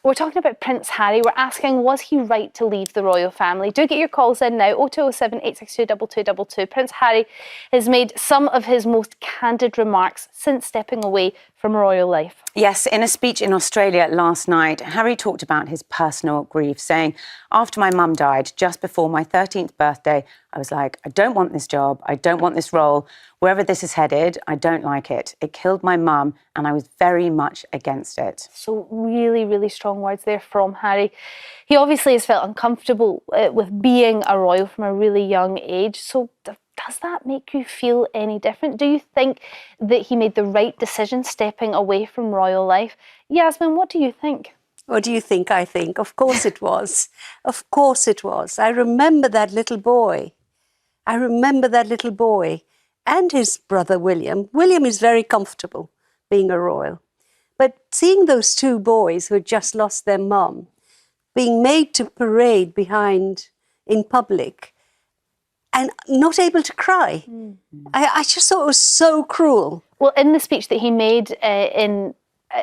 We're talking about Prince Harry. We're asking, was he right to leave the royal family? Do get your calls in now, 0207 862 2222. Prince Harry has made some of his most candid remarks since stepping away from royal life. Yes, in a speech in Australia last night, Harry talked about his personal grief, saying, after my mum died, just before my 13th birthday, I was like, I don't want this job, I don't want this role. Wherever this is headed, I don't like it. It killed my mum and I was very much against it. So really, really strong words there from Harry. He obviously has felt uncomfortable with being a royal from a really young age. So does that make you feel any different? Do you think that he made the right decision stepping away from royal life? Yasmin, what do you think? What do you think I think? Of course it was. Of course it was. I remember that little boy. I remember that little boy and his brother William. William is very comfortable being a royal. But seeing those two boys who had just lost their mum being made to parade behind in public and not able to cry, I just thought it was so cruel. Well, in the speech that he made in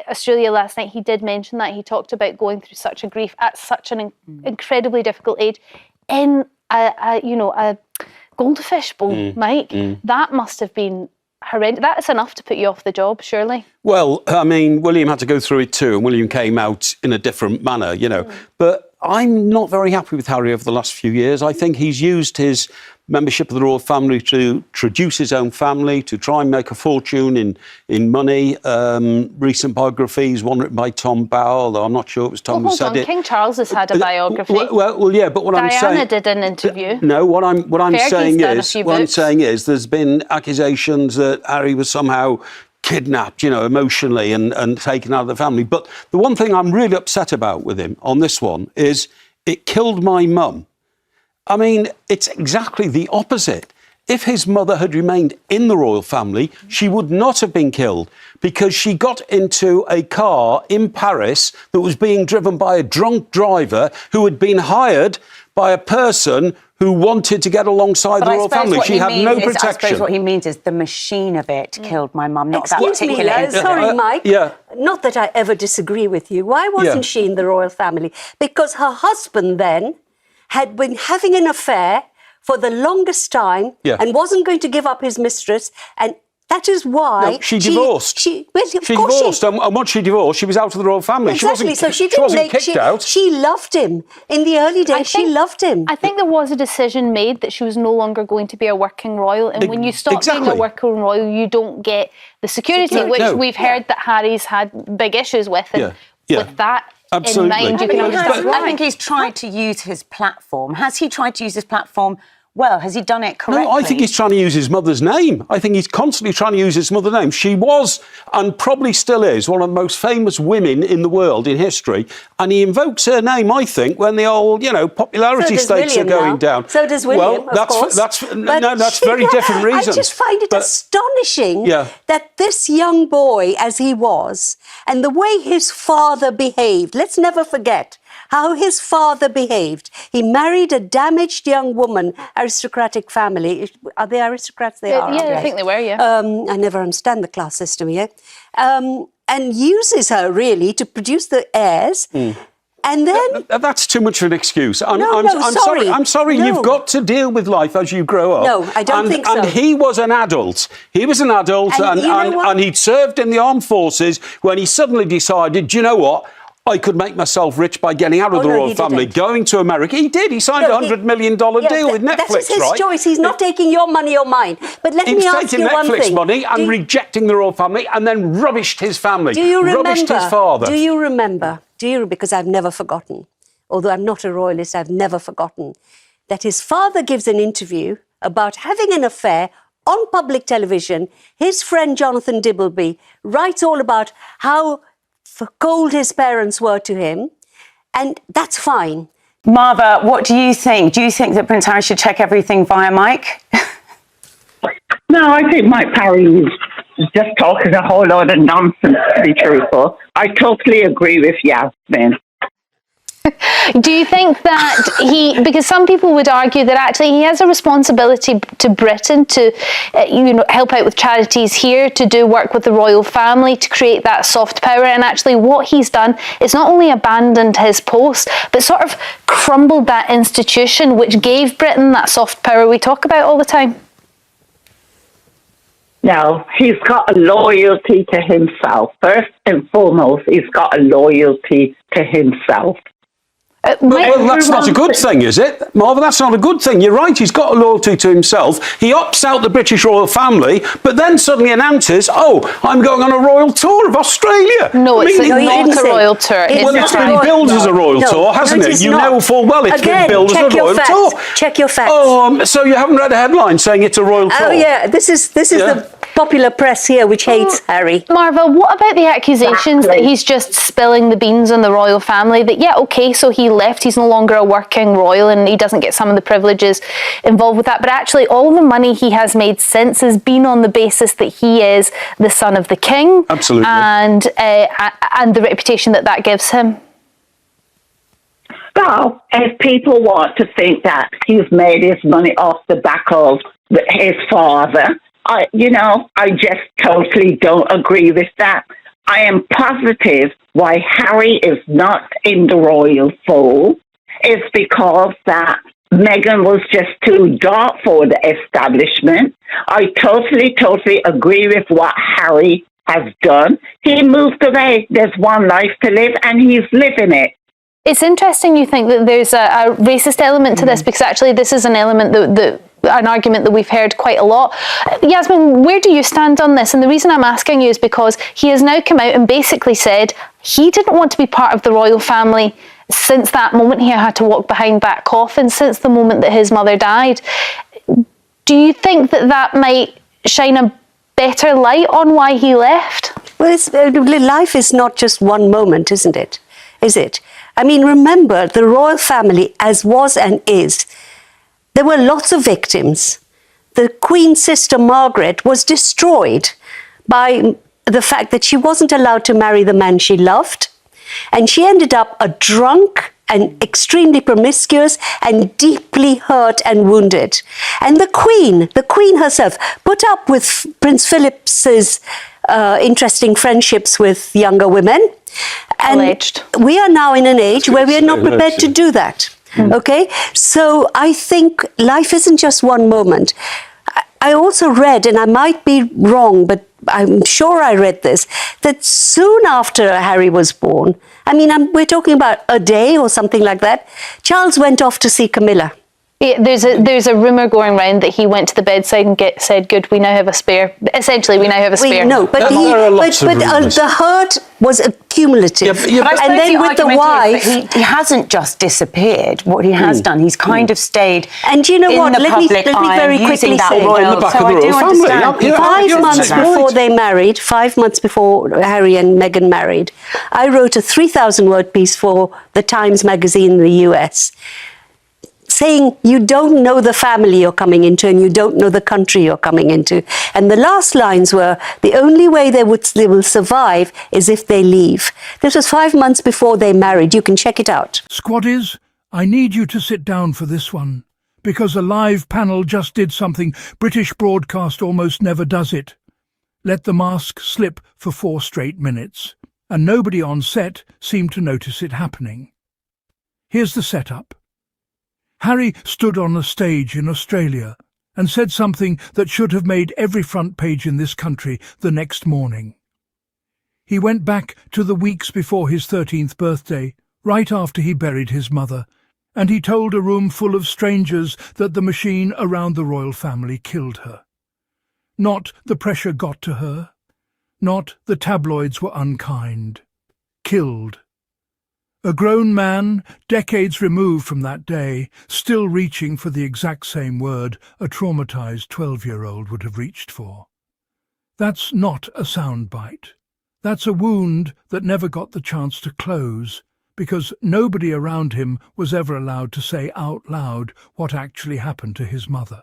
Australia last night, he did mention that. He talked about going through such a grief at such an incredibly difficult age in a goldfish bowl, Mike. That must have been horrendous. That's enough to put you off the job, surely. Well, I mean, William had to go through it too, and William came out in a different manner, you know. But I'm not very happy with Harry over the last few years. I think he's used his membership of the royal family to traduce his own family, to try and make a fortune in money. Recent biographies, one written by Tom Bowell, though I'm not sure it was Tom who said it. King Charles has had a biography. Well, yeah, but what I'm saying... Diana did an interview. No, what I'm saying is there's been accusations that Harry was somehow kidnapped, you know, emotionally and taken out of the family. But the one thing I'm really upset about with him on this one is it killed my mum. I mean, it's exactly the opposite. If his mother had remained in the royal family, she would not have been killed because she got into a car in Paris that was being driven by a drunk driver who had been hired by a person who wanted to get alongside the royal family. She had no protection. I suppose what he means is the machine of it killed my mum, not that particular incident. Sorry, Mike. Not that I ever disagree with you. Why wasn't she in the royal family? Because her husband then had been having an affair for the longest time and wasn't going to give up his mistress, and that is why... No, she divorced. She divorced, and once she divorced, she was out of the royal family. Exactly, she wasn't kicked out. She loved him. In the early days, she loved him. I think there was a decision made that she was no longer going to be a working royal, and when you stop being a working royal, you don't get the security, which we've heard that Harry's had big issues with, and with that... Absolutely. In mind, you can understand I think he's tried to use his platform. Has he tried to use his platform well? Has he done it correctly? No, I think he's trying to use his mother's name. I think he's constantly trying to use his mother's name. She was, and probably still is, one of the most famous women in the world in history. And he invokes her name, I think, when the old, popularity stakes are going down. So does William, of course. That's very different reasons. I just find it astonishing that this young boy, as he was, and the way his father behaved, let's never forget how his father behaved. He married a damaged young woman, aristocratic family. Are they aristocrats? They are. Yeah, I think they were, I never understand the class system here. And uses her, really, to produce the heirs. And then... That's too much of an excuse. I'm sorry. I'm sorry. No. You've got to deal with life as you grow up. No, I don't think so. And he was an adult. He was an adult, and he'd served in the armed forces when he suddenly decided, do you know what? I could make myself rich by getting out of the royal family, going to America. He did. He signed a $100 million deal with Netflix, That's his choice. He's not taking your money or mine. But let me ask you one thing. He was taking Netflix money and rejecting the royal family and then rubbished his family. Do you remember? Rubbished his father. Do you remember? Because I've never forgotten, although I'm not a royalist, I've never forgotten, that his father gives an interview about having an affair on public television. His friend Jonathan Dibbleby writes all about how cold his parents were to him, and that's fine. Marva, what do you think? Do you think that Prince Harry should check everything via Mike? No, I think Mike Harry is just talking a whole lot of nonsense, to be truthful. I totally agree with Yasmin. Do you think that because some people would argue that actually he has a responsibility to Britain to, help out with charities here, to do work with the royal family, to create that soft power, and actually what he's done is not only abandoned his post, but sort of crumbled that institution which gave Britain that soft power we talk about all the time? No, he's got a loyalty to himself. First and foremost, he's got a loyalty to himself. Well, that's not a good thing, is it, Marvin? That's not a good thing. You're right, he's got a loyalty to himself. He opts out the British royal family, but then suddenly announces, I'm going on a royal tour of Australia. No, it's not a royal tour. Well, it's been billed as a royal tour, hasn't it? You know full well it's been billed as a royal tour. Check your facts. So you haven't read a headline saying it's a royal tour? Oh, yeah, this is the popular press here which hates Harry. Marva, what about the accusations that he's just spilling the beans on the royal family? That, so he left, he's no longer a working royal and he doesn't get some of the privileges involved with that, but actually all the money he has made since has been on the basis that he is the son of the king. Absolutely. And the reputation that gives him. Well, if people want to think that he's made his money off the back of his father, I just totally don't agree with that. I am positive why Harry is not in the royal fold is because that Meghan was just too dark for the establishment. I totally agree with what Harry has done. He moved away. There's one life to live and he's living it. It's interesting you think that there's a racist element to this, because actually this is an element an argument that we've heard quite a lot. Yasmin, where do you stand on this? And the reason I'm asking you is because he has now come out and basically said he didn't want to be part of the royal family since that moment he had to walk behind that coffin, since the moment that his mother died. Do you think that might shine a better light on why he left? Well, life is not just one moment, isn't it? Is it? I mean, remember, the royal family, as was and is, there were lots of victims. The Queen's sister Margaret was destroyed by the fact that she wasn't allowed to marry the man she loved. And she ended up a drunk and extremely promiscuous and deeply hurt and wounded. And the Queen herself, put up with Prince Philip's interesting friendships with younger women. And alleged. We are now in an age where we are not prepared to do that. Okay, so I think life isn't just one moment. I also read, and I might be wrong, but I'm sure I read this, that soon after Harry was born, we're talking about a day or something like that, Charles went off to see Camilla. Yeah, there's a rumour going around that he went to the bedside and said, "Good, we now have a spare." Essentially, we now have a spare. The hurt was accumulative. And then with the wife, he hasn't just disappeared. What he has done, he's kind of stayed. And you know what? Let me very quickly say. In the back of the royal family. 5 months before they married, 5 months before Harry and Meghan married, I wrote a 3,000-word piece for the Times magazine in the US, saying you don't know the family you're coming into and you don't know the country you're coming into. And the last lines were, the only way they will survive is if they leave. This was 5 months before they married. You can check it out. Squaddies, I need you to sit down for this one, because a live panel just did something British broadcast almost never does it. Let the mask slip for 4 straight minutes, and nobody on set seemed to notice it happening. Here's the setup. Harry stood on a stage in Australia and said something that should have made every front page in this country the next morning. He went back to the weeks before his 13th birthday, right after he buried his mother, and he told a room full of strangers that the machine around the royal family killed her. Not the pressure got to her, not the tabloids were unkind. Killed. A grown man, decades removed from that day, still reaching for the exact same word a traumatized 12-year-old would have reached for. That's not a soundbite. That's a wound that never got the chance to close, because nobody around him was ever allowed to say out loud what actually happened to his mother.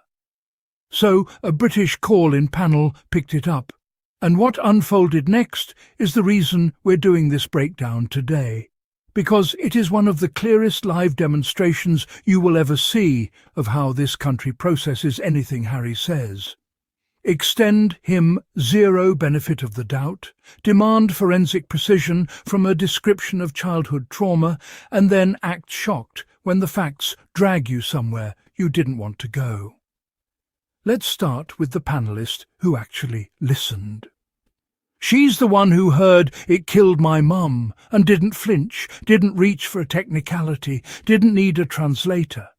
So a British call-in panel picked it up, and what unfolded next is the reason we're doing this breakdown today. because it is one of the clearest live demonstrations you will ever see of how this country processes anything Harry says. Extend him zero benefit of the doubt, demand forensic precision from a description of childhood trauma, and then act shocked when the facts drag you somewhere you didn't want to go. Let's start with the panelist who actually listened. She's the one who heard "it killed my mum" and didn't flinch, didn't reach for a technicality, didn't need a translator.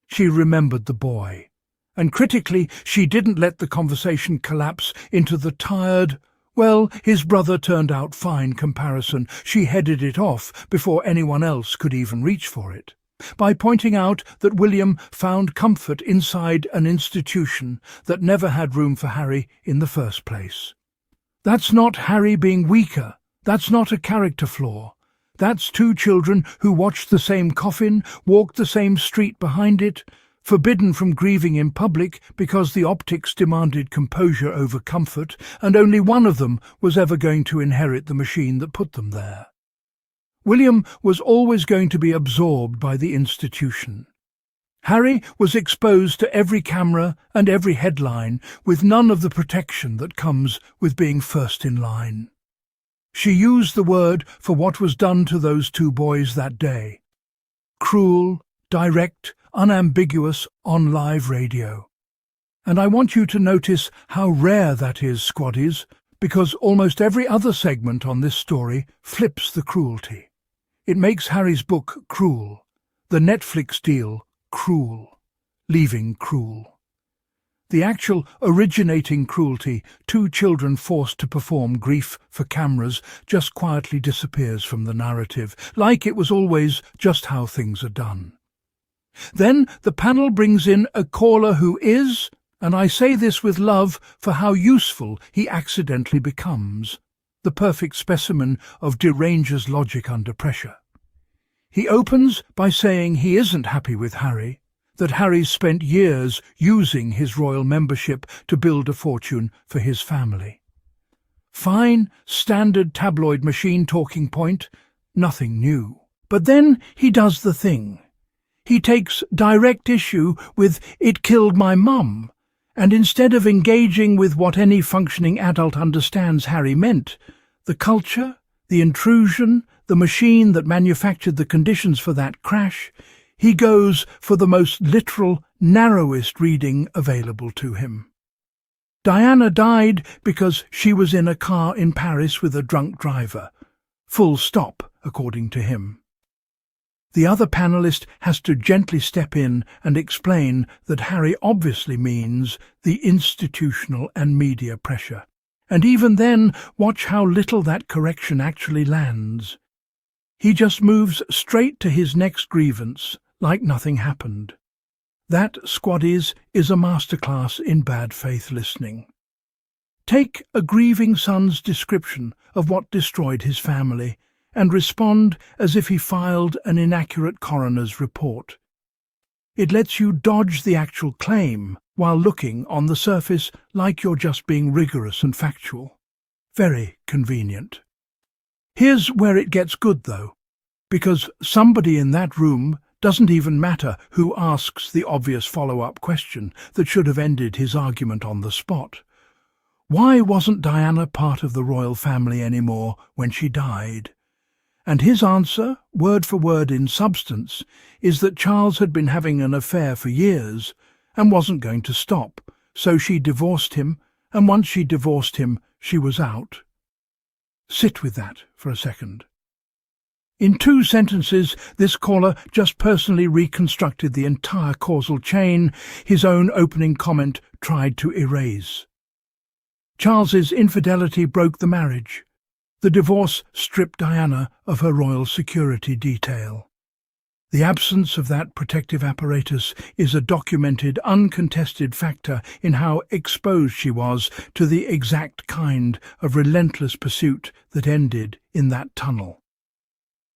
She remembered the boy, and critically, she didn't let the conversation collapse into the tired, "well, his brother turned out fine" comparison. She headed it off before anyone else could even reach for it, by pointing out that William found comfort inside an institution that never had room for Harry in the first place. That's not Harry being weaker. That's not a character flaw. That's two children who watched the same coffin, walked the same street behind it, forbidden from grieving in public because the optics demanded composure over comfort, and only one of them was ever going to inherit the machine that put them there. William was always going to be absorbed by the institution. Harry was exposed to every camera and every headline, with none of the protection that comes with being first in line. She used the word for what was done to those two boys that day. Cruel, direct, unambiguous on live radio. And I want you to notice how rare that is, squaddies, because almost every other segment on this story flips the cruelty. It makes Harry's book cruel, the Netflix deal cruel, leaving cruel. The actual originating cruelty, two children forced to perform grief for cameras, just quietly disappears from the narrative, like it was always just how things are done. Then the panel brings in a caller who is, and I say this with love for how useful he accidentally becomes, the perfect specimen of deranger's logic under pressure. He opens by saying he isn't happy with Harry, that Harry's spent years using his royal membership to build a fortune for his family. Fine, standard tabloid machine talking point, nothing new. But then he does the thing. He takes direct issue with "it killed my mum," and instead of engaging with what any functioning adult understands Harry meant, the culture, the intrusion, the machine that manufactured the conditions for that crash, he goes for the most literal, narrowest reading available to him. Diana died because she was in a car in Paris with a drunk driver. Full stop, according to him. The other panelist has to gently step in and explain that Harry obviously means the institutional and media pressure. And even then, watch how little that correction actually lands. He just moves straight to his next grievance, like nothing happened. That, squaddies, is a masterclass in bad faith listening. Take a grieving son's description of what destroyed his family, and respond as if he filed an inaccurate coroner's report. It lets you dodge the actual claim while looking on the surface like you're just being rigorous and factual. Very convenient. Here's where it gets good, though, because somebody in that room doesn't even matter who asks the obvious follow-up question that should have ended his argument on the spot. Why wasn't Diana part of the royal family anymore when she died? And his answer, word for word in substance, is that Charles had been having an affair for years and wasn't going to stop, so she divorced him, and once she divorced him, she was out. Sit with that for a second. In 2 sentences, this caller just personally reconstructed the entire causal chain his own opening comment tried to erase. Charles's infidelity broke the marriage. The divorce stripped Diana of her royal security detail. The absence of that protective apparatus is a documented, uncontested factor in how exposed she was to the exact kind of relentless pursuit that ended in that tunnel.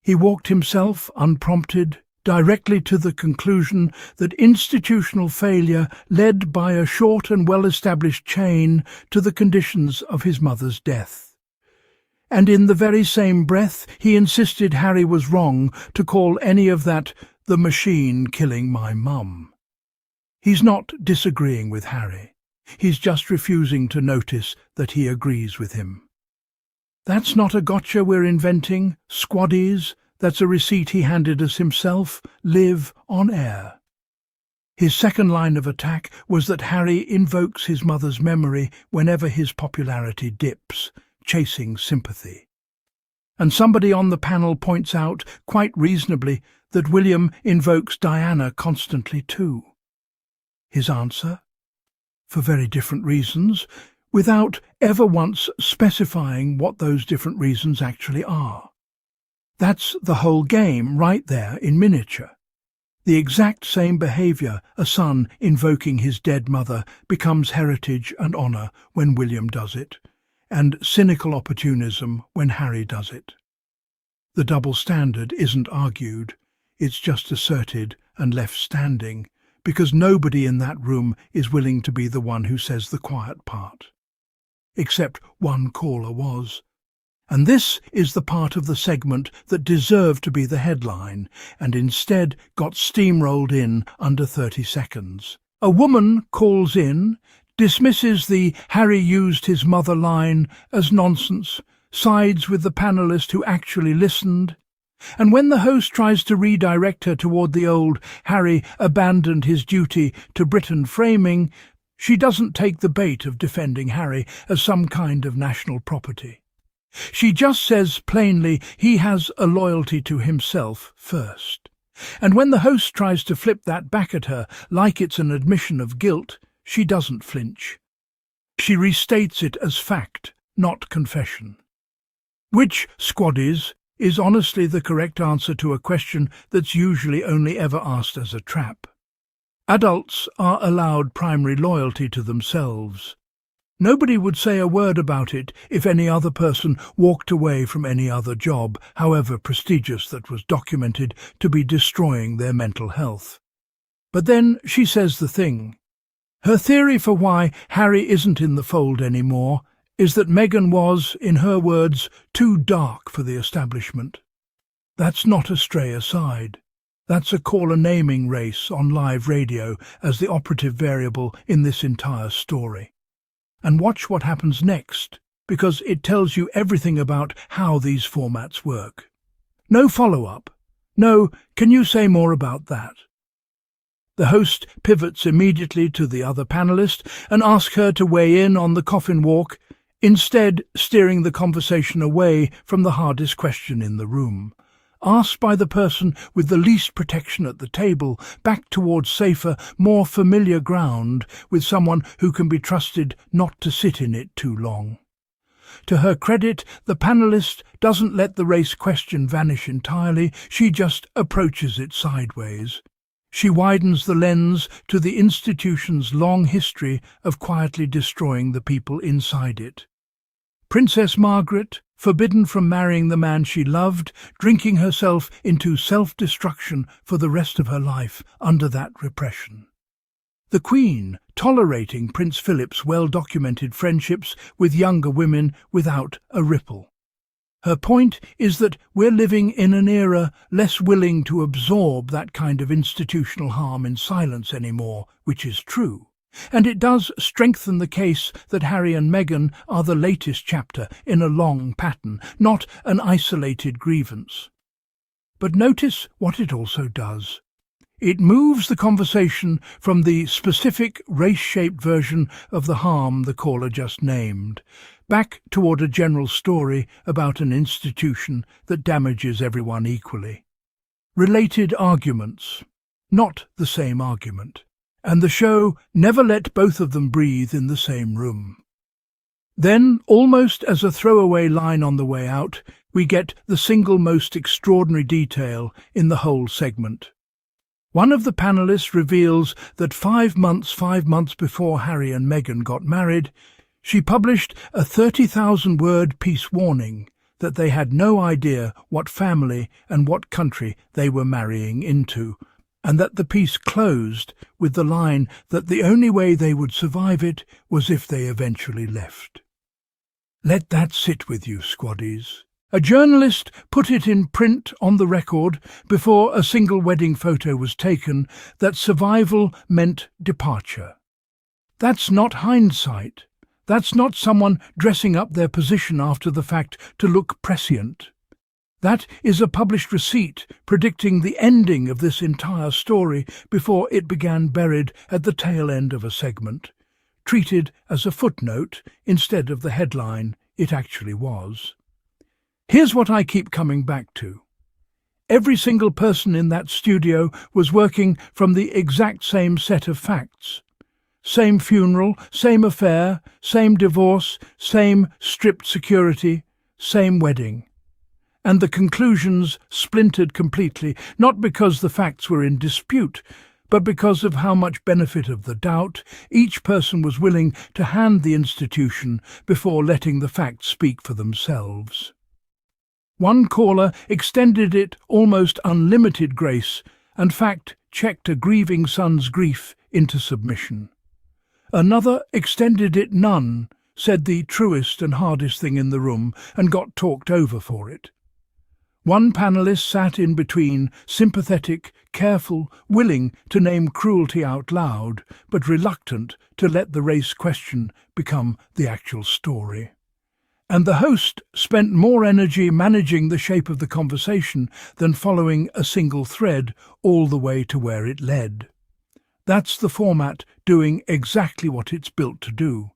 He walked himself, unprompted, directly to the conclusion that institutional failure led by a short and well-established chain to the conditions of his mother's death. And in the very same breath, he insisted Harry was wrong to call any of that the machine killing my mum. He's not disagreeing with Harry. He's just refusing to notice that he agrees with him. That's not a gotcha we're inventing, squaddies. That's a receipt he handed us himself, live on air. His second line of attack was that Harry invokes his mother's memory whenever his popularity dips, chasing sympathy. And somebody on the panel points out, quite reasonably, that William invokes Diana constantly too. His answer? For very different reasons, without ever once specifying what those different reasons actually are. That's the whole game right there in miniature. The exact same behaviour, a son invoking his dead mother, becomes heritage and honour when William does it, and cynical opportunism when Harry does it. The double standard isn't argued, it's just asserted and left standing, because nobody in that room is willing to be the one who says the quiet part. Except one caller was. And this is the part of the segment that deserved to be the headline, and instead got steamrolled in under 30 seconds. A woman calls in, dismisses the Harry used his mother line as nonsense, sides with the panelist who actually listened, and when the host tries to redirect her toward the old Harry abandoned his duty to Britain framing, she doesn't take the bait of defending Harry as some kind of national property. She just says plainly he has a loyalty to himself first. And when the host tries to flip that back at her like it's an admission of guilt, she doesn't flinch. She restates it as fact, not confession. Which, squaddies, is honestly the correct answer to a question that's usually only ever asked as a trap. Adults are allowed primary loyalty to themselves. Nobody would say a word about it if any other person walked away from any other job, however prestigious, that was documented to be destroying their mental health. But then she says the thing. Her theory for why Harry isn't in the fold anymore is that Meghan was, in her words, too dark for the establishment. That's not a stray aside. That's a caller naming race on live radio as the operative variable in this entire story. And watch what happens next, because it tells you everything about how these formats work. No follow-up. No, can you say more about that? The host pivots immediately to the other panelist and asks her to weigh in on the coffin walk, instead steering the conversation away from the hardest question in the room. Asked by the person with the least protection at the table, back towards safer, more familiar ground, with someone who can be trusted not to sit in it too long. To her credit, the panelist doesn't let the race question vanish entirely, she just approaches it sideways. She widens the lens to the institution's long history of quietly destroying the people inside it. Princess Margaret, forbidden from marrying the man she loved, drinking herself into self-destruction for the rest of her life under that repression. The Queen, tolerating Prince Philip's well-documented friendships with younger women without a ripple. Her point is that we're living in an era less willing to absorb that kind of institutional harm in silence anymore, which is true. And it does strengthen the case that Harry and Meghan are the latest chapter in a long pattern, not an isolated grievance. But notice what it also does. It moves the conversation from the specific race-shaped version of the harm the caller just named, back toward a general story about an institution that damages everyone equally. Related arguments, not the same argument. And the show never let both of them breathe in the same room. Then, almost as a throwaway line on the way out, we get the single most extraordinary detail in the whole segment. One of the panellists reveals that 5 months before Harry and Meghan got married, she published a 30,000-word piece warning that they had no idea what family and what country they were marrying into, and that the piece closed with the line that the only way they would survive it was if they eventually left. Let that sit with you, squaddies. A journalist put it in print on the record before a single wedding photo was taken that survival meant departure. That's not hindsight. That's not someone dressing up their position after the fact to look prescient. That is a published receipt predicting the ending of this entire story before it began buried at the tail end of a segment, treated as a footnote instead of the headline it actually was. Here's what I keep coming back to. Every single person in that studio was working from the exact same set of facts. Same funeral, same affair, same divorce, same stripped security, same wedding. And the conclusions splintered completely, not because the facts were in dispute, but because of how much benefit of the doubt each person was willing to hand the institution before letting the facts speak for themselves. One caller extended it almost unlimited grace, and fact checked a grieving son's grief into submission. Another extended it none, said the truest and hardest thing in the room, and got talked over for it. One panelist sat in between, sympathetic, careful, willing to name cruelty out loud, but reluctant to let the race question become the actual story. And the host spent more energy managing the shape of the conversation than following a single thread all the way to where it led. That's the format doing exactly what it's built to do.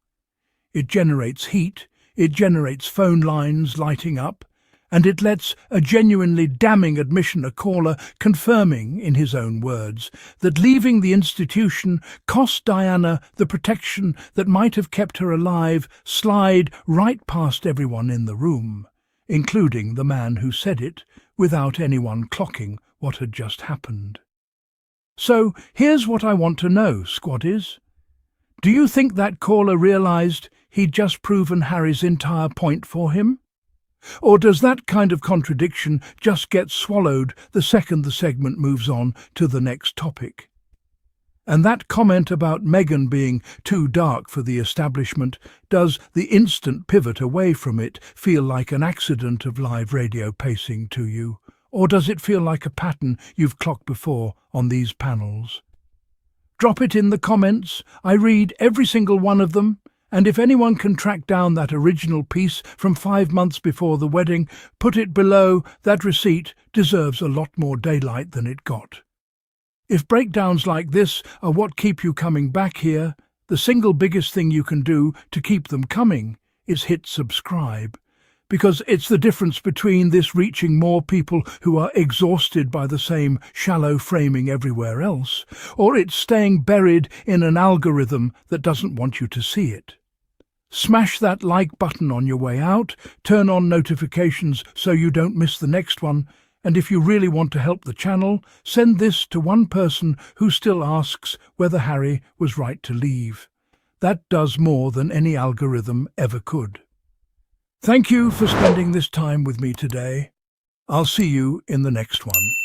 It generates heat, it generates phone lines lighting up, and it lets a genuinely damning admission a caller confirming, in his own words, that leaving the institution cost Diana the protection that might have kept her alive slide right past everyone in the room, including the man who said it, without anyone clocking what had just happened. So here's what I want to know, squaddies. Do you think that caller realised he'd just proven Harry's entire point for him? Or does that kind of contradiction just get swallowed the second the segment moves on to the next topic? And that comment about Meghan being too dark for the establishment, does the instant pivot away from it feel like an accident of live radio pacing to you? Or does it feel like a pattern you've clocked before on these panels? Drop it in the comments. I read every single one of them. And if anyone can track down that original piece from 5 months before the wedding, put it below. That receipt deserves a lot more daylight than it got. If breakdowns like this are what keep you coming back here, the single biggest thing you can do to keep them coming is hit subscribe. Because it's the difference between this reaching more people who are exhausted by the same shallow framing everywhere else, or it's staying buried in an algorithm that doesn't want you to see it. Smash that like button on your way out, turn on notifications so you don't miss the next one, and if you really want to help the channel, send this to one person who still asks whether Harry was right to leave. That does more than any algorithm ever could. Thank you for spending this time with me today. I'll see you in the next one.